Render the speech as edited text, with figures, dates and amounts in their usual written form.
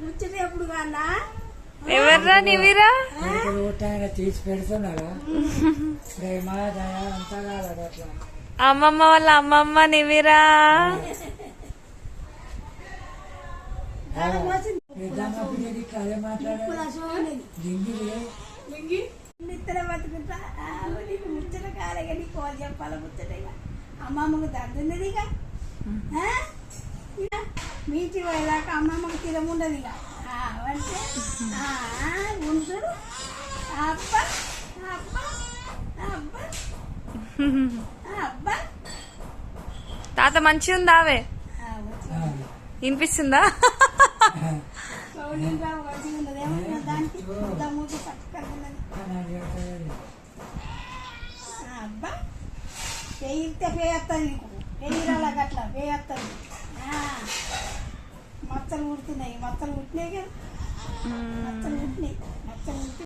ముచ్చట ఎప్పుడు కానా ఎవర్రా నివిరా తీసి పెడుతున్నారా ప్రేమ దయ అంతా కాదు అట్లా. అమ్మమ్మ వాళ్ళ అమ్మమ్మ నివిరా అదే మాట్లాడాలి నిత్తనే బతుకుంటా నీకు ముచ్చట కాలేగా నీ కోలు చెప్పాల ముచ్చట ఇక అమ్మమ్మకు దర్దున్నది ఇక మీచి పోయేదాకా అమ్మమ్మకు తిరముండదు ఇక అంటే ఉంటుడు అబ్బా అబ్బా అబ్బా అబ్బా తాత మంచి ఉందావే వినిపిస్తుందా? దానికి మూతి పట్టుకున్నది అబ్బా పేయితే పేయేస్తుంది నీకు పేయిరాలా గట్ల పేయేస్తుంది మచ్చలు కుడుతున్నాయి మచ్చలు కుట్టినాయి కదా